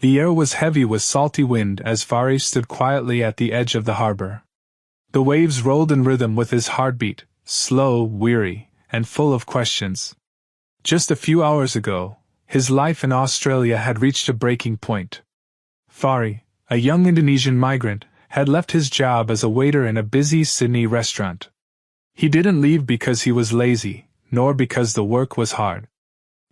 The air was heavy with salty wind as Fari stood quietly at the edge of the harbor. The waves rolled in rhythm with his heartbeat, slow, weary, and full of questions. Just a few hours ago, his life in Australia had reached a breaking point. Fari, a young Indonesian migrant, had left his job as a waiter in a busy Sydney restaurant. He didn't leave because he was lazy, nor because the work was hard.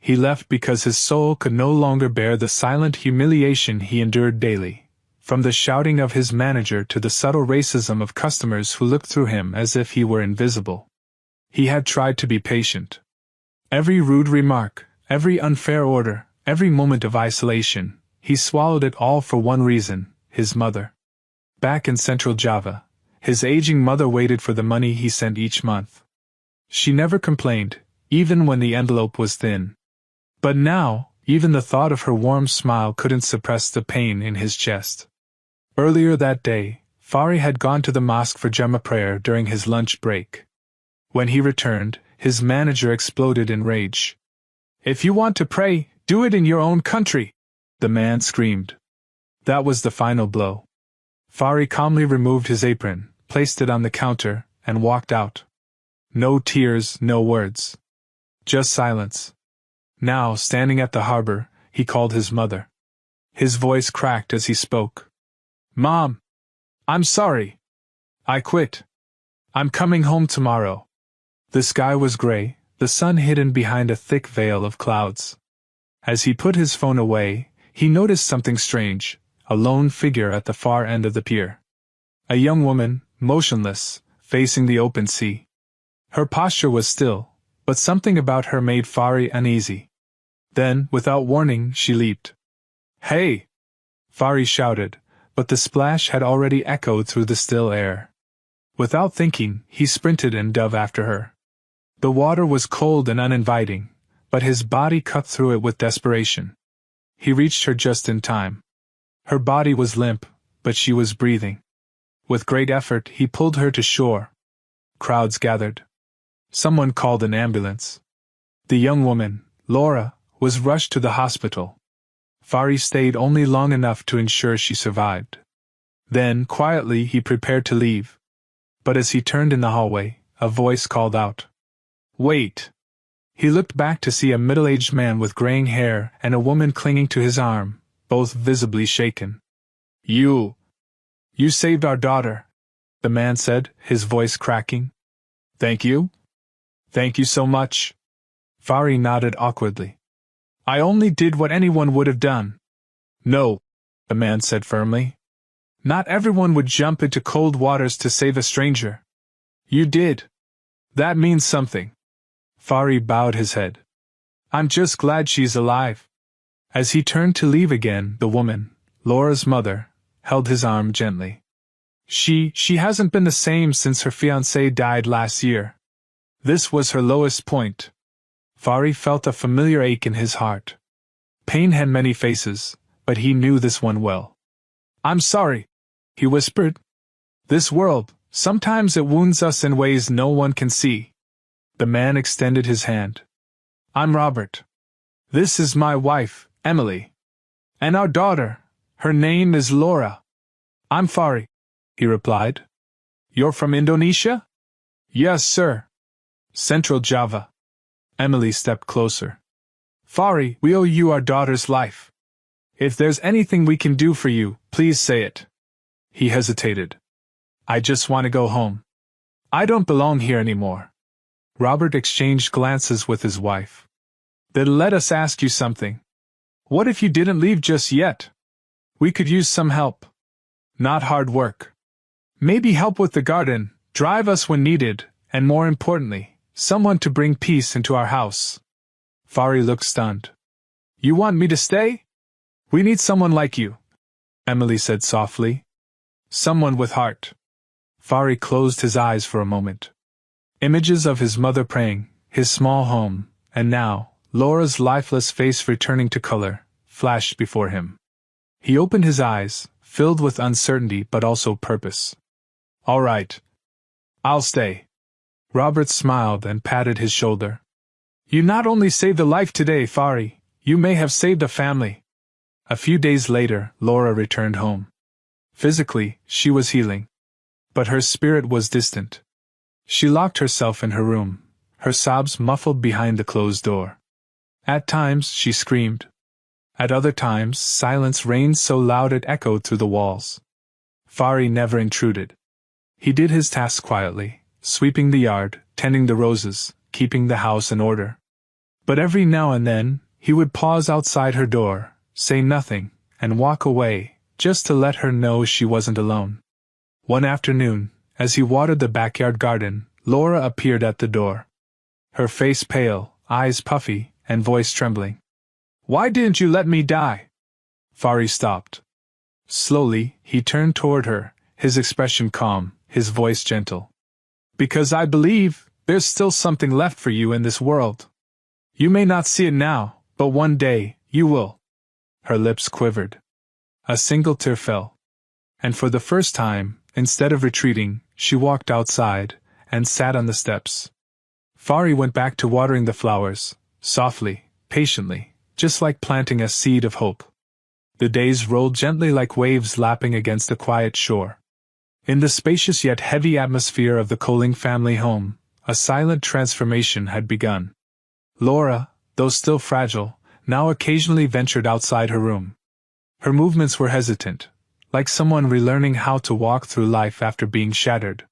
He left because his soul could no longer bear the silent humiliation he endured daily, from the shouting of his manager to the subtle racism of customers who looked through him as if he were invisible. He had tried to be patient. Every rude remark, every unfair order, every moment of isolation, he swallowed it all for one reason: his mother. Back in Central Java, his aging mother waited for the money he sent each month. She never complained, even when the envelope was thin. But now, even the thought of her warm smile couldn't suppress the pain in his chest. Earlier that day, Fari had gone to the mosque for Jummah prayer during his lunch break. When he returned, his manager exploded in rage. "If you want to pray, do it in your own country!" the man screamed. That was the final blow. Fari calmly removed his apron, placed it on the counter, and walked out. No tears, no words. Just silence. Now, standing at the harbor, he called his mother. His voice cracked as he spoke. "Mom! I'm sorry. I quit. I'm coming home tomorrow." The sky was gray, the sun hidden behind a thick veil of clouds. As he put his phone away, he noticed something strange: a lone figure at the far end of the pier. A young woman, motionless, facing the open sea. Her posture was still, but something about her made Fari uneasy. Then, without warning, she leaped. "Hey!" Fari shouted, but the splash had already echoed through the still air. Without thinking, he sprinted and dove after her. The water was cold and uninviting, but his body cut through it with desperation. He reached her just in time. Her body was limp, but she was breathing. With great effort, he pulled her to shore. Crowds gathered. Someone called an ambulance. The young woman, Laura, was rushed to the hospital. Fari stayed only long enough to ensure she survived. Then, quietly, he prepared to leave. But as he turned in the hallway, a voice called out, "Wait!" He looked back to see a middle-aged man with graying hair and a woman clinging to his arm, both visibly shaken. You saved our daughter," the man said, his voice cracking. "Thank you? Thank you so much." Fari nodded awkwardly. "I only did what anyone would have done." "No," the man said firmly. "Not everyone would jump into cold waters to save a stranger. You did. That means something." Fari bowed his head. "I'm just glad she's alive." As he turned to leave again, the woman, Laura's mother, held his arm gently. She hasn't been the same since her fiancé died last year. This was her lowest point. Fari felt a familiar ache in his heart. Pain had many faces, but he knew this one well. "I'm sorry," he whispered. "This world, sometimes it wounds us in ways no one can see." The man extended his hand. "I'm Robert. This is my wife, Emily. And our daughter, her name is Laura." "I'm Fari," he replied. "You're from Indonesia?" "Yes, sir. Central Java." Emily stepped closer. "Fari, we owe you our daughter's life. If there's anything we can do for you, please say it." He hesitated. "I just want to go home. I don't belong here anymore." Robert exchanged glances with his wife. "Then let us ask you something. What if you didn't leave just yet? We could use some help. Not hard work. Maybe help with the garden, drive us when needed, and more importantly, someone to bring peace into our house." Fari looked stunned. "You want me to stay? We need someone like you," Emily said softly. "Someone with heart." Fari closed his eyes for a moment. Images of his mother praying, his small home, and now, Laura's lifeless face returning to color, flashed before him. He opened his eyes, filled with uncertainty but also purpose. "All right. I'll stay." Robert smiled and patted his shoulder. "You not only saved a life today, Fari, you may have saved a family." A few days later, Laura returned home. Physically, she was healing. But her spirit was distant. She locked herself in her room, her sobs muffled behind the closed door. At times, she screamed. At other times, silence reigned so loud it echoed through the walls. Fari never intruded. He did his tasks quietly, sweeping the yard, tending the roses, keeping the house in order. But every now and then, he would pause outside her door, say nothing, and walk away, just to let her know she wasn't alone. One afternoon, as he watered the backyard garden, Laura appeared at the door. Her face pale, eyes puffy, and voice trembling. "Why didn't you let me die?" Fari stopped. Slowly, he turned toward her, his expression calm, his voice gentle. "Because I believe there's still something left for you in this world. You may not see it now, but one day, you will." Her lips quivered. A single tear fell. And for the first time, instead of retreating, she walked outside, and sat on the steps. Fari went back to watering the flowers, softly, patiently, just like planting a seed of hope. The days rolled gently like waves lapping against a quiet shore. In the spacious yet heavy atmosphere of the Coling family home, a silent transformation had begun. Laura, though still fragile, now occasionally ventured outside her room. Her movements were hesitant, like someone relearning how to walk through life after being shattered.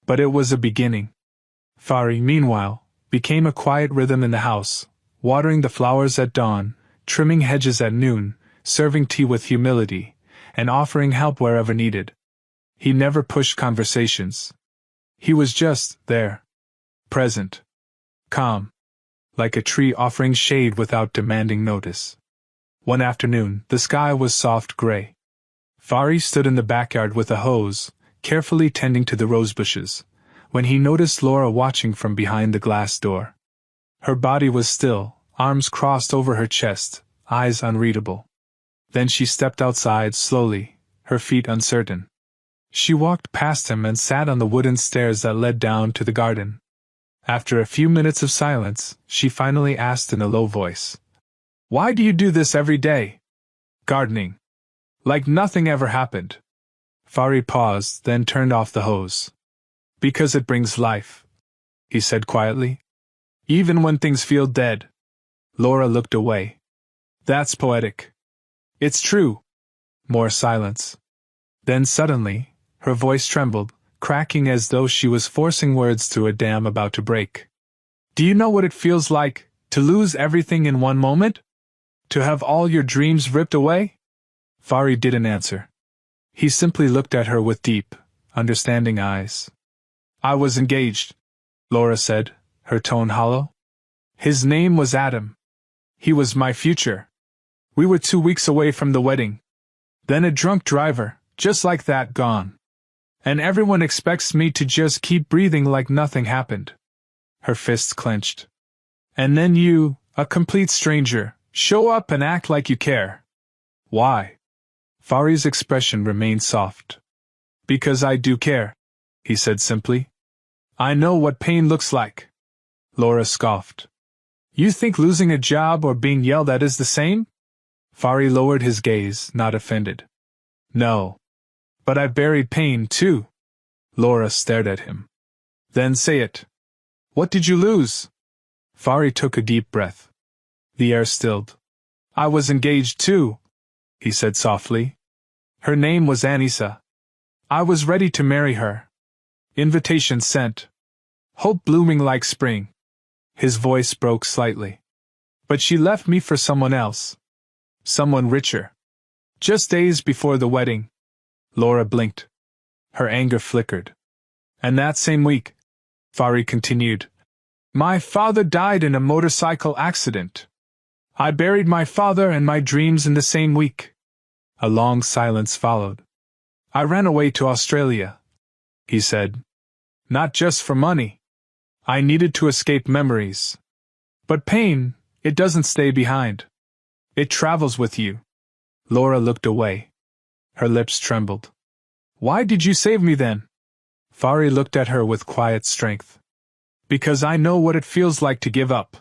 But it was a beginning. Fari, meanwhile, became a quiet rhythm in the house, watering the flowers at dawn, trimming hedges at noon, serving tea with humility, and offering help wherever needed. He never pushed conversations. He was just there. Present. Calm. Like a tree offering shade without demanding notice. One afternoon, the sky was soft gray. Fari stood in the backyard with a hose, carefully tending to the rose bushes, when he noticed Laura watching from behind the glass door. Her body was still, arms crossed over her chest, eyes unreadable. Then she stepped outside slowly, her feet uncertain. She walked past him and sat on the wooden stairs that led down to the garden. After a few minutes of silence, she finally asked in a low voice, "Why do you do this every day? Gardening. Like nothing ever happened." Fari paused, then turned off the hose. "Because it brings life," he said quietly. "Even when things feel dead." Laura looked away. "That's poetic." "It's true." More silence. Then suddenly, her voice trembled, cracking as though she was forcing words through a dam about to break. "Do you know what it feels like, to lose everything in one moment? To have all your dreams ripped away?" Fari didn't answer. He simply looked at her with deep, understanding eyes. "I was engaged," Laura said, her tone hollow. "His name was Adam. He was my future. We were 2 weeks away from the wedding. Then a drunk driver, just like that, gone. And everyone expects me to just keep breathing like nothing happened." Her fists clenched. "And then you, a complete stranger, show up and act like you care. Why?" Fari's expression remained soft. "Because I do care," he said simply. "I know what pain looks like." Laura scoffed. "You think losing a job or being yelled at is the same?" Fari lowered his gaze, not offended. "No. But I've buried pain, too." Laura stared at him. "Then say it. What did you lose?" Fari took a deep breath. The air stilled. "I was engaged, too," he said softly. "Her name was Anissa. I was ready to marry her. Invitation sent. Hope blooming like spring." His voice broke slightly. "But she left me for someone else. Someone richer. Just days before the wedding." Laura blinked. Her anger flickered. "And that same week," Fari continued, "my father died in a motorcycle accident. I buried my father and my dreams in the same week." A long silence followed. "I ran away to Australia," he said. "Not just for money. I needed to escape memories. But pain, it doesn't stay behind. It travels with you." Laura looked away. Her lips trembled. "Why did you save me then?" Fari looked at her with quiet strength. "Because I know what it feels like to give up.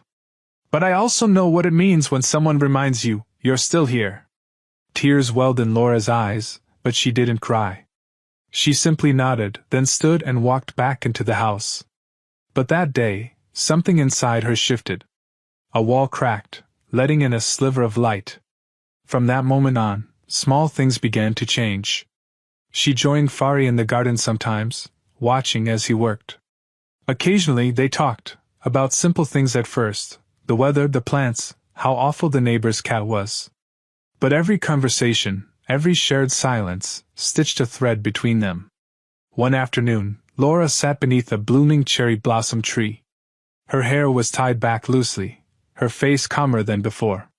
But I also know what it means when someone reminds you, you're still here. Tears welled in Laura's eyes, but she didn't cry. She simply nodded, then stood and walked back into the house. But that day, something inside her shifted. A wall cracked, letting in a sliver of light. From that moment on, small things began to change. She joined Fari in the garden sometimes, watching as he worked. Occasionally they talked, about simple things at first, the weather, the plants, how awful the neighbor's cat was. But every conversation, every shared silence, stitched a thread between them. One afternoon, Laura sat beneath a blooming cherry blossom tree. Her hair was tied back loosely, her face calmer than before.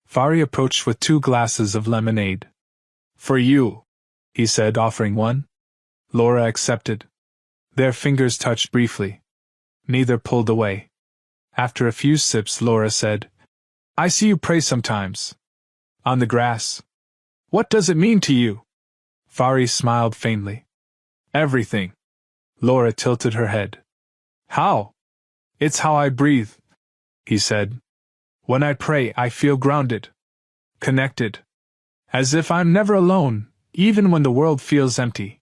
Fari approached with 2 glasses of lemonade. "For you," he said, offering one. Laura accepted. Their fingers touched briefly. Neither pulled away. After a few sips, Laura said, "I see you pray sometimes. On the grass. What does it mean to you?" Fari smiled faintly. "Everything." Laura tilted her head. "How?" "It's how I breathe," he said. "When I pray, I feel grounded. Connected. As if I'm never alone, even when the world feels empty."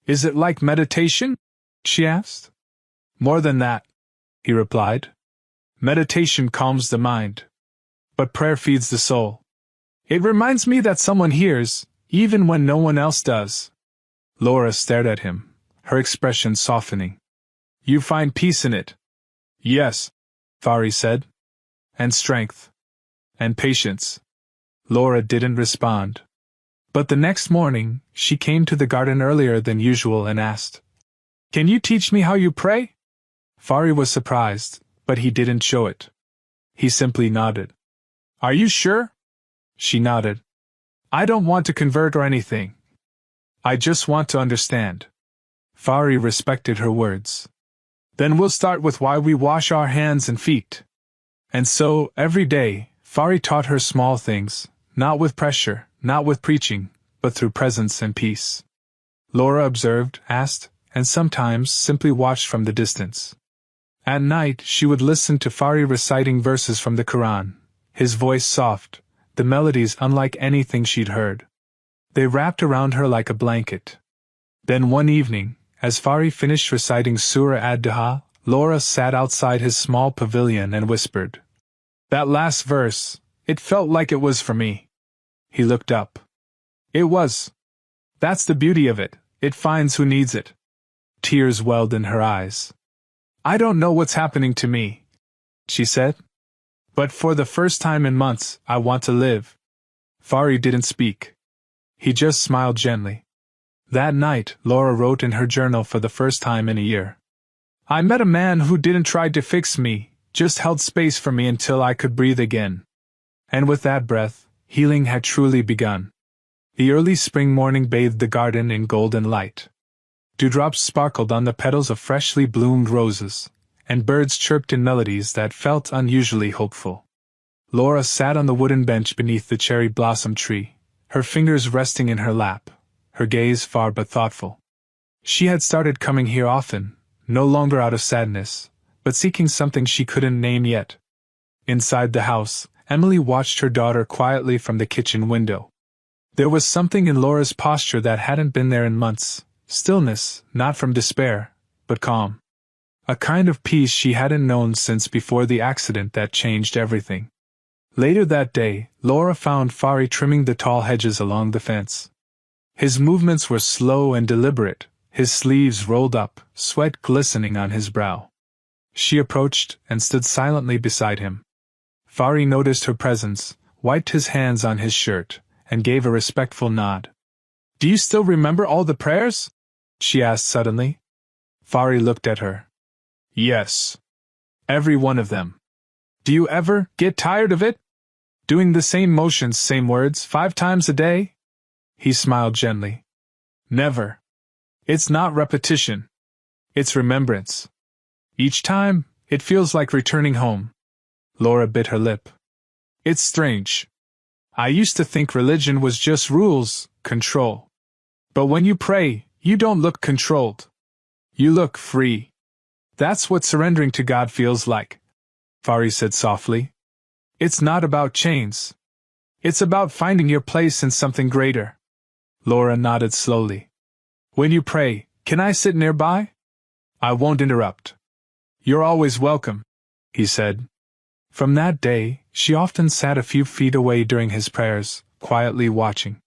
"Is it like meditation?" she asked. "More than that," he replied. "Meditation calms the mind. But prayer feeds the soul. It reminds me that someone hears, even when no one else does." Laura stared at him, her expression softening. "You find peace in it?" "Yes," Fari said. "And strength. And patience." Laura didn't respond. But the next morning, she came to the garden earlier than usual and asked, "Can you teach me how you pray?" Fari was surprised, but he didn't show it. He simply nodded. "Are you sure?" She nodded. "I don't want to convert or anything. I just want to understand." Fari respected her words. "Then we'll start with why we wash our hands and feet." And so, every day, Fari taught her small things, not with pressure, not with preaching, but through presence and peace. Laura observed, asked, and sometimes simply watched from the distance. At night, she would listen to Fari reciting verses from the Qur'an, his voice soft, the melodies unlike anything she'd heard. They wrapped around her like a blanket. Then one evening, as Fari finished reciting Surah ad-Duha, Laura sat outside his small pavilion and whispered, "That last verse, it felt like it was for me." He looked up. "It was. That's the beauty of it, it finds who needs it." Tears welled in her eyes. "I don't know what's happening to me," she said. "But for the first time in months, I want to live." Fari didn't speak. He just smiled gently. That night, Laura wrote in her journal for the first time in a year. "I met a man who didn't try to fix me, just held space for me until I could breathe again." And with that breath, healing had truly begun. The early spring morning bathed the garden in golden light. Dewdrops sparkled on the petals of freshly bloomed roses, and birds chirped in melodies that felt unusually hopeful. Laura sat on the wooden bench beneath the cherry blossom tree, her fingers resting in her lap, her gaze far but thoughtful. She had started coming here often, no longer out of sadness, but seeking something she couldn't name yet. Inside the house, Emily watched her daughter quietly from the kitchen window. There was something in Laura's posture that hadn't been there in months, stillness, not from despair, but calm. A kind of peace she hadn't known since before the accident that changed everything. Later that day, Laura found Fari trimming the tall hedges along the fence. His movements were slow and deliberate, his sleeves rolled up, sweat glistening on his brow. She approached and stood silently beside him. Fari noticed her presence, wiped his hands on his shirt, and gave a respectful nod. "Do you still remember all the prayers?" she asked suddenly. Fari looked at her. "Yes. Every one of them." "Do you ever get tired of it? Doing the same motions, same words, 5 times a day?" He smiled gently. "Never. It's not repetition. It's remembrance. Each time, it feels like returning home." Laura bit her lip. "It's strange. I used to think religion was just rules, control. But when you pray, you don't look controlled. You look free. That's what surrendering to God feels like," Fari said softly. "It's not about chains. It's about finding your place in something greater. Laura nodded slowly. When you pray, can I sit nearby? I won't interrupt. You're always welcome, he said. From that day, she often sat a few feet away during his prayers, quietly watching.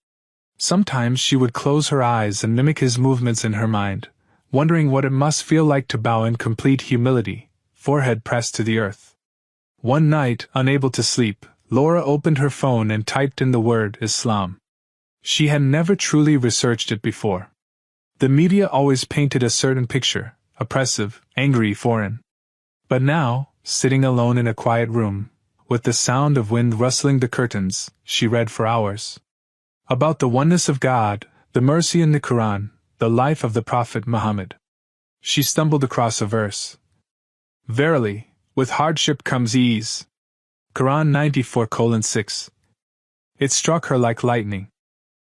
Sometimes she would close her eyes and mimic his movements in her mind, wondering what it must feel like to bow in complete humility, forehead pressed to the earth. One night, unable to sleep, Laura opened her phone and typed in the word Islam. She had never truly researched it before. The media always painted a certain picture, oppressive, angry, foreign. But now, sitting alone in a quiet room, with the sound of wind rustling the curtains, she read for hours. About the oneness of God, the mercy in the Qur'an, the life of the Prophet Muhammad. She stumbled across a verse. Verily, with hardship comes ease. Qur'an 94:6. It struck her like lightning.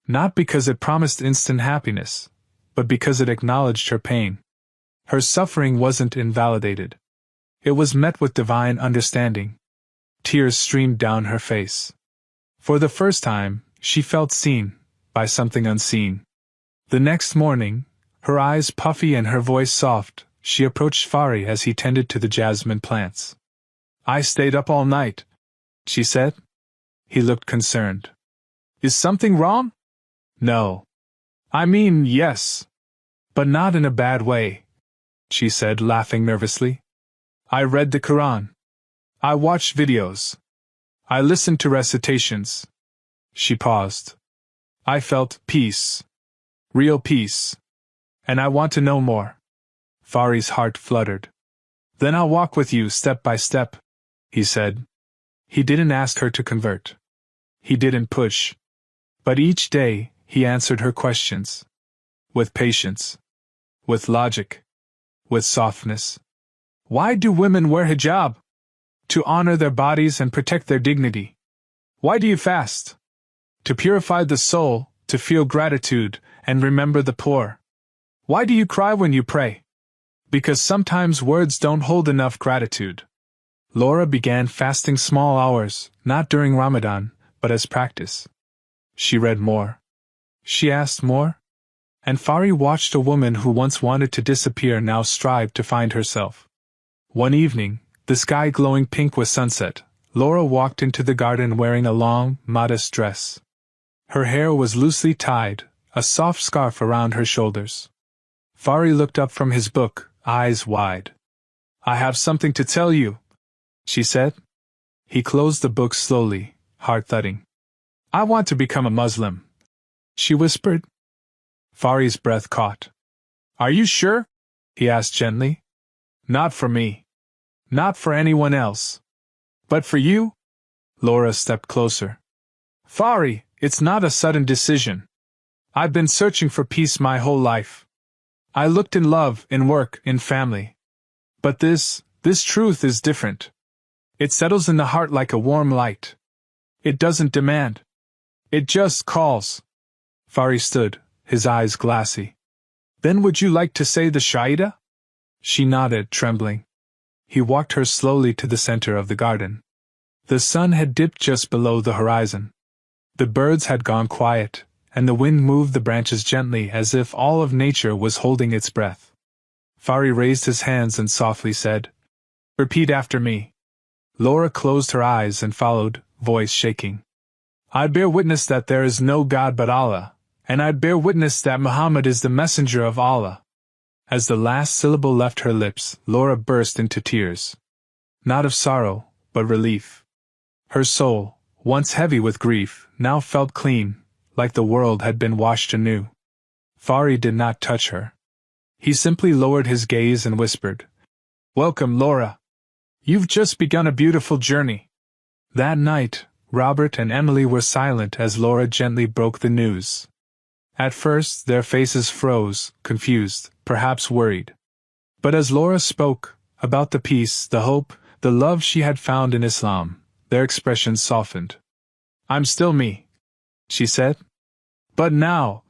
Not because it promised instant happiness, but because it acknowledged her pain. Her suffering wasn't invalidated. It was met with divine understanding. Tears streamed down her face. For the first time, she felt seen, by something unseen. The next morning, her eyes puffy and her voice soft, she approached Fari as he tended to the jasmine plants. I stayed up all night, she said. He looked concerned. Is something wrong? No. I mean, yes. But not in a bad way, she said, laughing nervously. I read the Qur'an. I watched videos. I listened to recitations. She paused. I felt peace. Real peace. And I want to know more. Fari's heart fluttered. Then I'll walk with you step by step, he said. He didn't ask her to convert. He didn't push. But each day, he answered her questions. With patience. With logic. With softness. Why do women wear hijab? To honor their bodies and protect their dignity. Why do you fast? To purify the soul, to feel gratitude, and remember the poor. Why do you cry when you pray? Because sometimes words don't hold enough gratitude. Laura began fasting small hours, not during Ramadan, but as practice. She read more. She asked more. And Fari watched a woman who once wanted to disappear now strive to find herself. One evening, the sky glowing pink with sunset, Laura walked into the garden wearing a long, modest dress. Her hair was loosely tied, a soft scarf around her shoulders. Fari looked up from his book, eyes wide. I have something to tell you, she said. He closed the book slowly, heart thudding. I want to become a Muslim, she whispered. Fari's breath caught. Are you sure? He asked gently. Not for me. Not for anyone else. But for you? Laura stepped closer. Fari, it's not a sudden decision. I've been searching for peace my whole life. I looked in love, in work, in family. But this truth is different. It settles in the heart like a warm light. It doesn't demand. It just calls. Fari stood, his eyes glassy. Then would you like to say the Shahida? She nodded, trembling. He walked her slowly to the center of the garden. The sun had dipped just below the horizon. The birds had gone quiet, and the wind moved the branches gently as if all of nature was holding its breath. Fari raised his hands and softly said, Repeat after me. Laura closed her eyes and followed, voice shaking. I bear witness that there is no God but Allah, and I bear witness that Muhammad is the messenger of Allah. As the last syllable left her lips, Laura burst into tears. Not of sorrow, but relief. Her soul, once heavy with grief, now felt clean, like the world had been washed anew. Fari did not touch her. He simply lowered his gaze and whispered, Welcome, Laura. You've just begun a beautiful journey. That night, Robert and Emily were silent as Laura gently broke the news. At first, their faces froze, confused, perhaps worried. But as Laura spoke, about the peace, the hope, the love she had found in Islam, their expressions softened. I'm still me, she said. But now,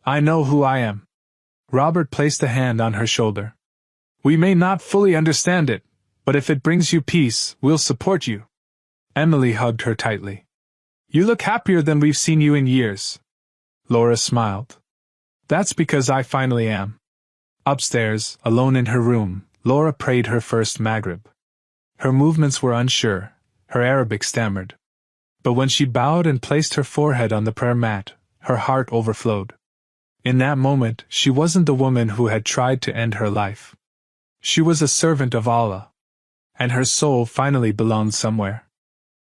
I know who I am. Robert placed a hand on her shoulder. We may not fully understand it, but if it brings you peace, we'll support you. Emily hugged her tightly. You look happier than we've seen you in years. Laura smiled. That's because I finally am. Upstairs, alone in her room, Laura prayed her first Maghrib. Her movements were unsure, her Arabic stammered. But when she bowed and placed her forehead on the prayer mat, her heart overflowed. In that moment, she wasn't the woman who had tried to end her life. She was a servant of Allah. And her soul finally belonged somewhere.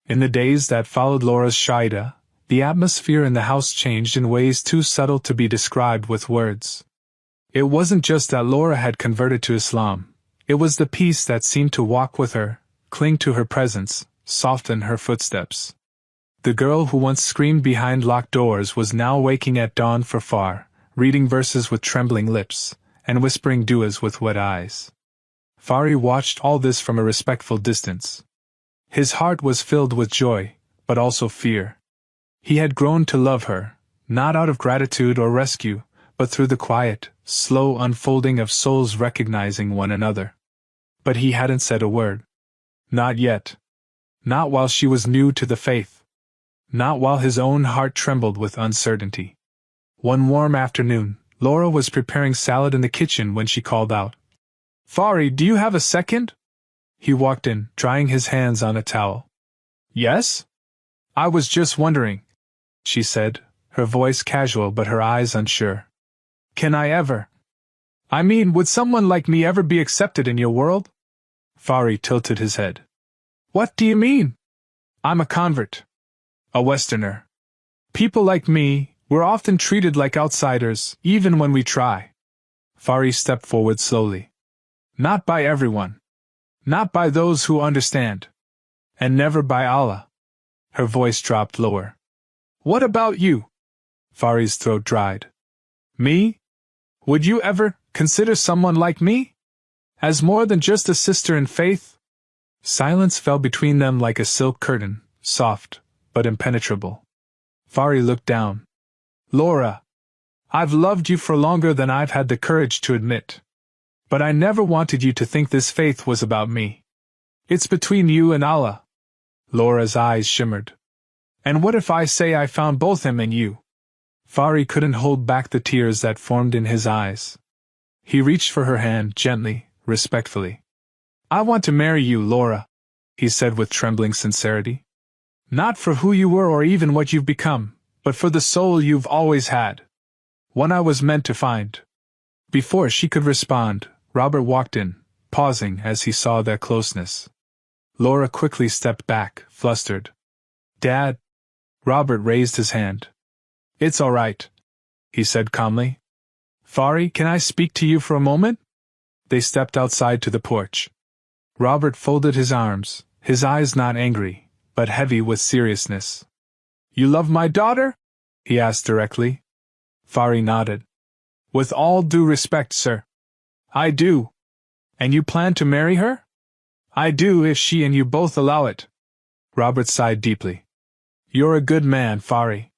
In the days that followed Laura's Shaida, the atmosphere in the house changed in ways too subtle to be described with words. It wasn't just that Laura had converted to Islam, it was the peace that seemed to walk with her, cling to her presence, soften her footsteps. The girl who once screamed behind locked doors was now waking at dawn for far, reading verses with trembling lips, and whispering du'as with wet eyes. Fari watched all this from a respectful distance. His heart was filled with joy, but also fear. He had grown to love her, not out of gratitude or rescue, but through the quiet, slow unfolding of souls recognizing one another. But he hadn't said a word. Not yet. Not while she was new to the faith. Not while his own heart trembled with uncertainty. One warm afternoon, Laura was preparing salad in the kitchen when she called out, "Fari, do you have a second?" He walked in, drying his hands on a towel. "Yes? I was just wondering," she said, her voice casual but her eyes unsure. "Can I ever? I mean, would someone like me ever be accepted in your world?" Fari tilted his head. "What do you mean?" "I'm a convert. A Westerner. People like me, we're often treated like outsiders, even when we try." Fari stepped forward slowly. "Not by everyone. Not by those who understand. And never by Allah." Her voice dropped lower. "What about you?" Fari's throat dried. "Me? Would you ever consider someone like me? As more than just a sister in faith?" Silence fell between them like a silk curtain, soft, but impenetrable. Fari looked down. "Laura, I've loved you for longer than I've had the courage to admit. But I never wanted you to think this faith was about me. It's between you and Allah." Laura's eyes shimmered. "And what if I say I found both him and you?" Fari couldn't hold back the tears that formed in his eyes. He reached for her hand gently, respectfully. "I want to marry you, Laura," he said with trembling sincerity. "Not for who you were or even what you've become, but for the soul you've always had. One I was meant to find." Before she could respond, Robert walked in, pausing as he saw their closeness. Laura quickly stepped back, flustered. "Dad?" Robert raised his hand. "It's all right," he said calmly. "Fari, can I speak to you for a moment?" They stepped outside to the porch. Robert folded his arms, his eyes not angry, but heavy with seriousness. "You love my daughter?" he asked directly. Fari nodded. "With all due respect, sir." "I do." "And you plan to marry her?" "I do if she and you both allow it." Robert sighed deeply. "You're a good man, Fari.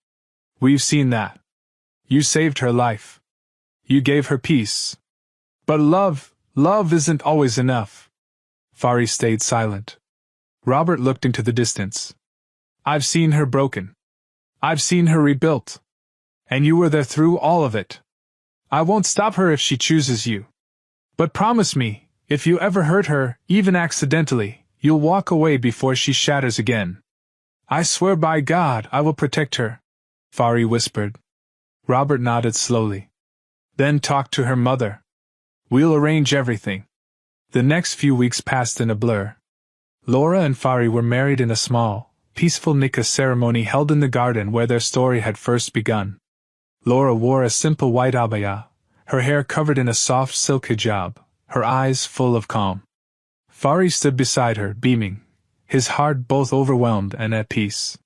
We've seen that. You saved her life. You gave her peace. But love isn't always enough." Fari stayed silent. Robert looked into the distance. "I've seen her broken. I've seen her rebuilt. And you were there through all of it. I won't stop her if she chooses you. But promise me, if you ever hurt her, even accidentally, you'll walk away before she shatters again." "I swear by God I will protect her," Fari whispered. Robert nodded slowly. "Then talk to her mother. We'll arrange everything." The next few weeks passed in a blur. Laura and Fari were married in a small, peaceful nikah ceremony held in the garden where their story had first begun. Laura wore a simple white abaya, her hair covered in a soft silk hijab, her eyes full of calm. Fari stood beside her, beaming, his heart both overwhelmed and at peace.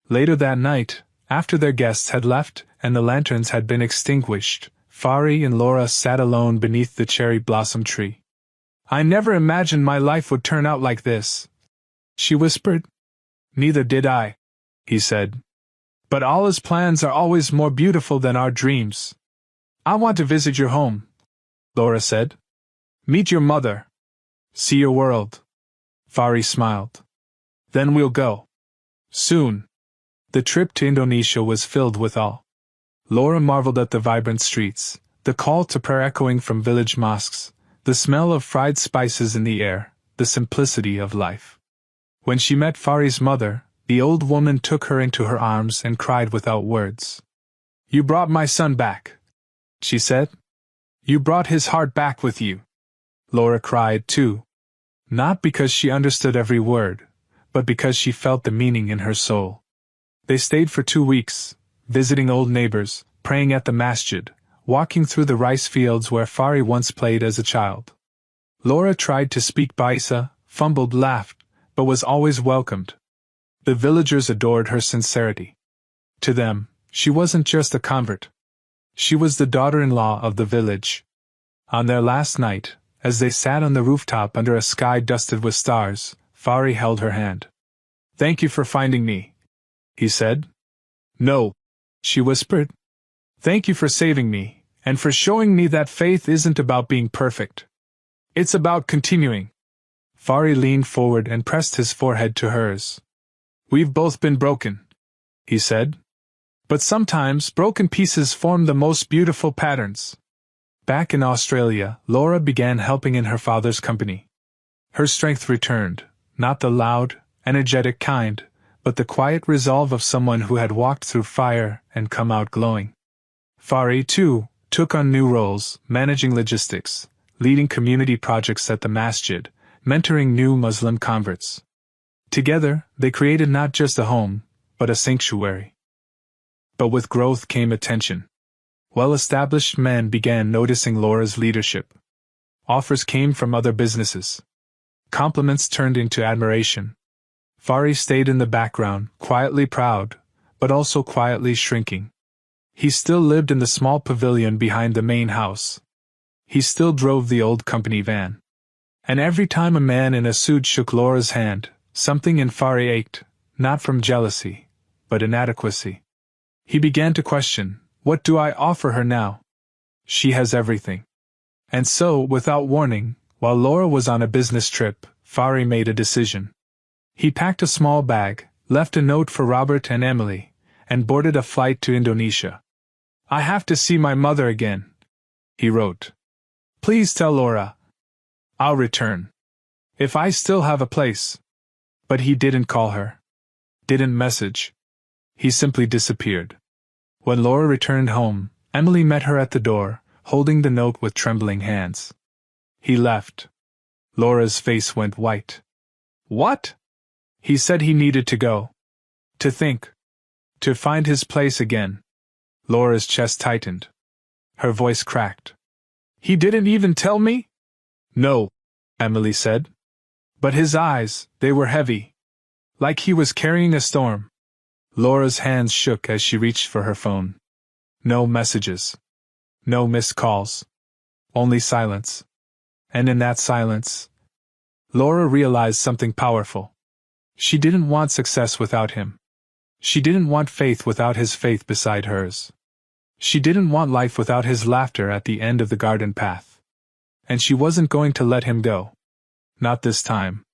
Later that night, after their guests had left and the lanterns had been extinguished, Fari and Laura sat alone beneath the cherry blossom tree. "I never imagined my life would turn out like this," she whispered. "Neither did I," he said. "But Allah's plans are always more beautiful than our dreams." "I want to visit your home," Laura said. "Meet your mother. See your world." Fari smiled. "Then we'll go. Soon." The trip to Indonesia was filled with awe. Laura marveled at the vibrant streets, the call to prayer echoing from village mosques, the smell of fried spices in the air, the simplicity of life. When she met Fari's mother, the old woman took her into her arms and cried without words. "You brought my son back," she said. "You brought his heart back with you." Laura cried too. Not because she understood every word, but because she felt the meaning in her soul. They stayed for 2 weeks, visiting old neighbors, praying at the masjid, walking through the rice fields where Fari once played as a child. Laura tried to speak Baisa, fumbled, laughed, but was always welcomed. The villagers adored her sincerity. To them, she wasn't just a convert. She was the daughter-in-law of the village. On their last night, as they sat on the rooftop under a sky dusted with stars, Fari held her hand. "Thank you for finding me," he said. "No," she whispered. "Thank you for saving me, and for showing me that faith isn't about being perfect. It's about continuing." Fari leaned forward and pressed his forehead to hers. "We've both been broken," he said. "But sometimes broken pieces form the most beautiful patterns." Back in Australia, Laura began helping in her father's company. Her strength returned, not the loud, energetic kind, but the quiet resolve of someone who had walked through fire and come out glowing. Fari, too, took on new roles, managing logistics, leading community projects at the masjid, mentoring new Muslim converts. Together, they created not just a home, but a sanctuary. But with growth came attention. Well-established men began noticing Laura's leadership. Offers came from other businesses. Compliments turned into admiration. Fari stayed in the background, quietly proud, but also quietly shrinking. He still lived in the small pavilion behind the main house. He still drove the old company van. And every time a man in a suit shook Laura's hand, something in Fari ached, not from jealousy, but inadequacy. He began to question, what do I offer her now? She has everything. And so, without warning, while Laura was on a business trip, Fari made a decision. He packed a small bag, left a note for Robert and Emily, and boarded a flight to Indonesia. "I have to see my mother again," he wrote. "Please tell Laura. I'll return. If I still have a place." But he didn't call her. Didn't message. He simply disappeared. When Laura returned home, Emily met her at the door, holding the note with trembling hands. He left. Laura's face went white. What? He said he needed to go. To think. To find his place again. Laura's chest tightened. Her voice cracked. He didn't even tell me? No, Emily said. But his eyes, they were heavy. Like he was carrying a storm. Laura's hands shook as she reached for her phone. No messages. No missed calls. Only silence. And in that silence, Laura realized something powerful. She didn't want success without him. She didn't want faith without his faith beside hers. She didn't want life without his laughter at the end of the garden path. And she wasn't going to let him go. Not this time.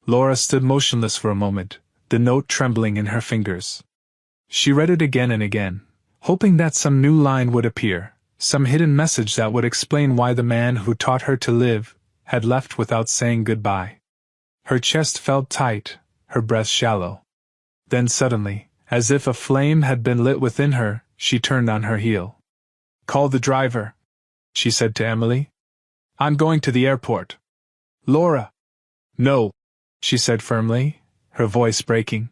Laura stood motionless for a moment, the note trembling in her fingers. She read it again and again, hoping that some new line would appear, some hidden message that would explain why the man who taught her to live had left without saying goodbye. Her chest felt tight, her breath shallow. Then suddenly, as if a flame had been lit within her, she turned on her heel. Call the driver, she said to Emily. I'm going to the airport. Laura. No, she said firmly, her voice breaking.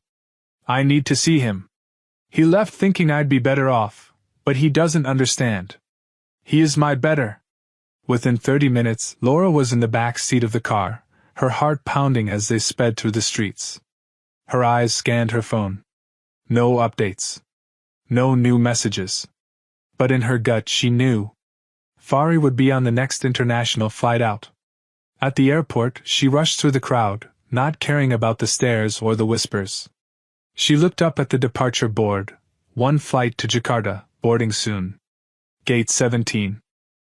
I need to see him. He left thinking I'd be better off, but he doesn't understand. He is my better. Within 30 minutes, Laura was in the back seat of the car, her heart pounding as they sped through the streets. Her eyes scanned her phone. No updates. No new messages. But in her gut she knew. Fari would be on the next international flight out. At the airport, she rushed through the crowd, not caring about the stares or the whispers. She looked up at the departure board. One flight to Jakarta, boarding soon. Gate 17.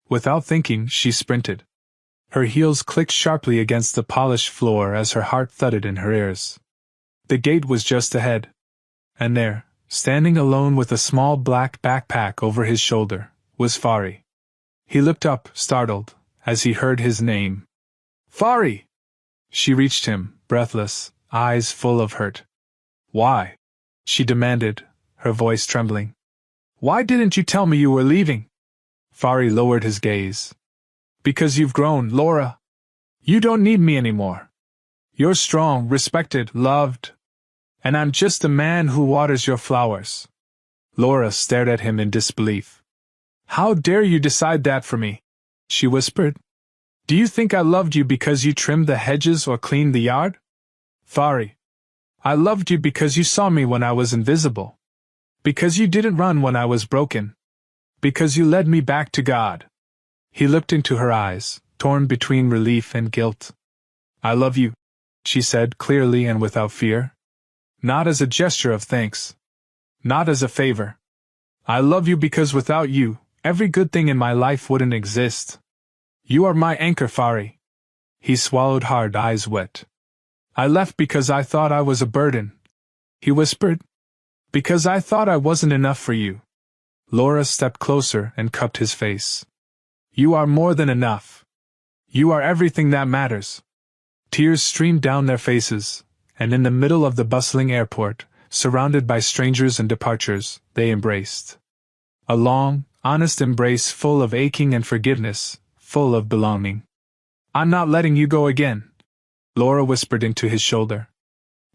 Without thinking, she sprinted. Her heels clicked sharply against the polished floor as her heart thudded in her ears. The gate was just ahead. And there, Standing alone with a small black backpack over his shoulder, was Fari. He looked up, startled, as he heard his name. Fari! She reached him, breathless, eyes full of hurt. Why? She demanded, her voice trembling. Why didn't you tell me you were leaving? Fari lowered his gaze. Because you've grown, Laura. You don't need me anymore. You're strong, respected, loved. And I'm just a man who waters your flowers. Laura stared at him in disbelief. How dare you decide that for me? She whispered. Do you think I loved you because you trimmed the hedges or cleaned the yard? Fari. I loved you because you saw me when I was invisible. Because you didn't run when I was broken. Because you led me back to God. He looked into her eyes, torn between relief and guilt. I love you, she said clearly and without fear. Not as a gesture of thanks. Not as a favor. I love you because without you, every good thing in my life wouldn't exist. You are my anchor, Fari. He swallowed hard, eyes wet. I left because I thought I was a burden. He whispered. Because I thought I wasn't enough for you. Laura stepped closer and cupped his face. You are more than enough. You are everything that matters. Tears streamed down their faces, and in the middle of the bustling airport, surrounded by strangers and departures, they embraced. A long, honest embrace full of aching and forgiveness, full of belonging. I'm not letting you go again, Laura whispered into his shoulder.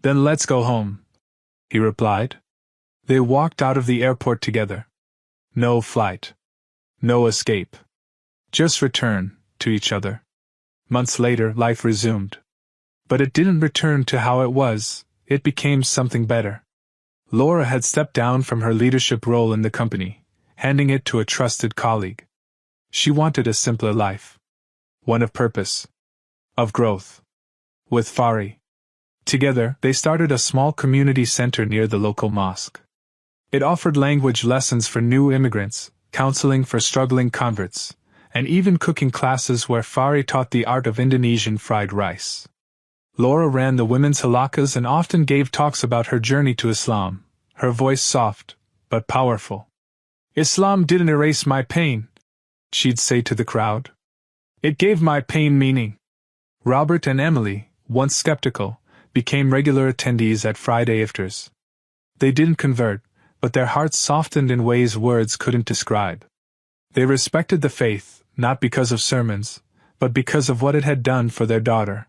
Then let's go home, he replied. They walked out of the airport together. No flight. No escape. Just return to each other. Months later, life resumed. But it didn't return to how it was, it became something better. Laura had stepped down from her leadership role in the company, handing it to a trusted colleague. She wanted a simpler life. One of purpose. Of growth. With Fari. Together, they started a small community center near the local mosque. It offered language lessons for new immigrants, counseling for struggling converts, and even cooking classes where Fari taught the art of Indonesian fried rice. Laura ran the women's halakas and often gave talks about her journey to Islam, her voice soft, but powerful. Islam didn't erase my pain, she'd say to the crowd. It gave my pain meaning. Robert and Emily, once skeptical, became regular attendees at Friday iftars. They didn't convert, but their hearts softened in ways words couldn't describe. They respected the faith, not because of sermons, but because of what it had done for their daughter.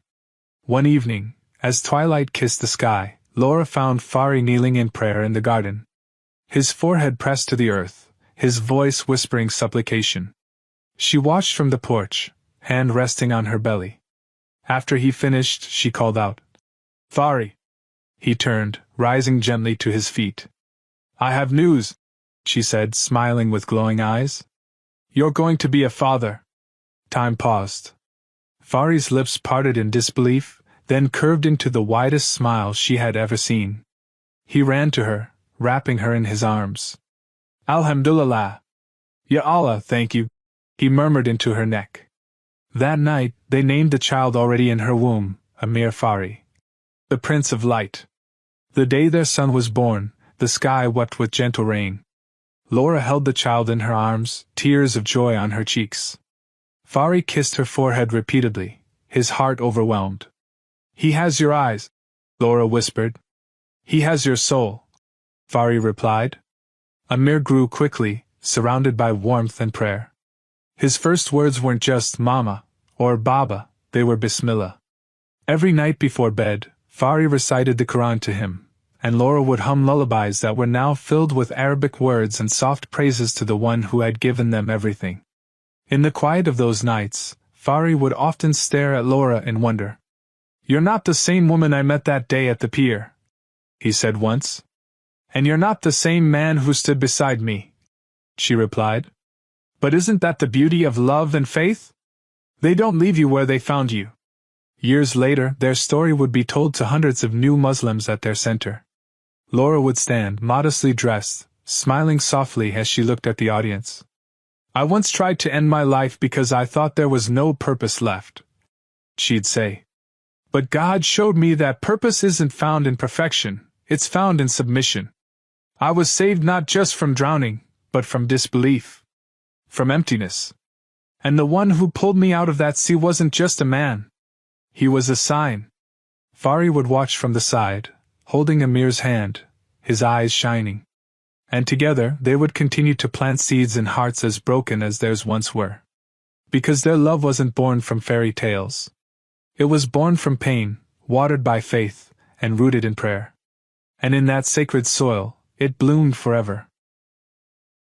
One evening, as twilight kissed the sky, Laura found Fari kneeling in prayer in the garden. His forehead pressed to the earth, his voice whispering supplication. She watched from the porch, hand resting on her belly. After he finished, she called out, Fari. He turned, rising gently to his feet. I have news, she said, smiling with glowing eyes. You're going to be a father. Time paused. Fari's lips parted in disbelief, then curved into the widest smile she had ever seen. He ran to her, wrapping her in his arms. Alhamdulillah. Ya Allah, thank you, he murmured into her neck. That night, they named the child already in her womb, Amir Fari, the Prince of Light. The day their son was born, the sky wept with gentle rain. Laura held the child in her arms, tears of joy on her cheeks. Fari kissed her forehead repeatedly, his heart overwhelmed. He has your eyes, Laura whispered. He has your soul, Fari replied. Amir grew quickly, surrounded by warmth and prayer. His first words weren't just Mama or Baba, they were Bismillah. Every night before bed, Fari recited the Qur'an to him, and Laura would hum lullabies that were now filled with Arabic words and soft praises to the one who had given them everything. In the quiet of those nights, Fari would often stare at Laura in wonder. You're not the same woman I met that day at the pier, he said once. And you're not the same man who stood beside me, she replied. But isn't that the beauty of love and faith? They don't leave you where they found you. Years later, their story would be told to hundreds of new Muslims at their center. Laura would stand, modestly dressed, smiling softly as she looked at the audience. I once tried to end my life because I thought there was no purpose left, she'd say. But God showed me that purpose isn't found in perfection, it's found in submission. I was saved not just from drowning, but from disbelief. From emptiness. And the one who pulled me out of that sea wasn't just a man. He was a sign. Fari would watch from the side, holding Amir's hand, his eyes shining. And together they would continue to plant seeds in hearts as broken as theirs once were. Because their love wasn't born from fairy tales. It was born from pain, watered by faith, and rooted in prayer. And in that sacred soil, it bloomed forever.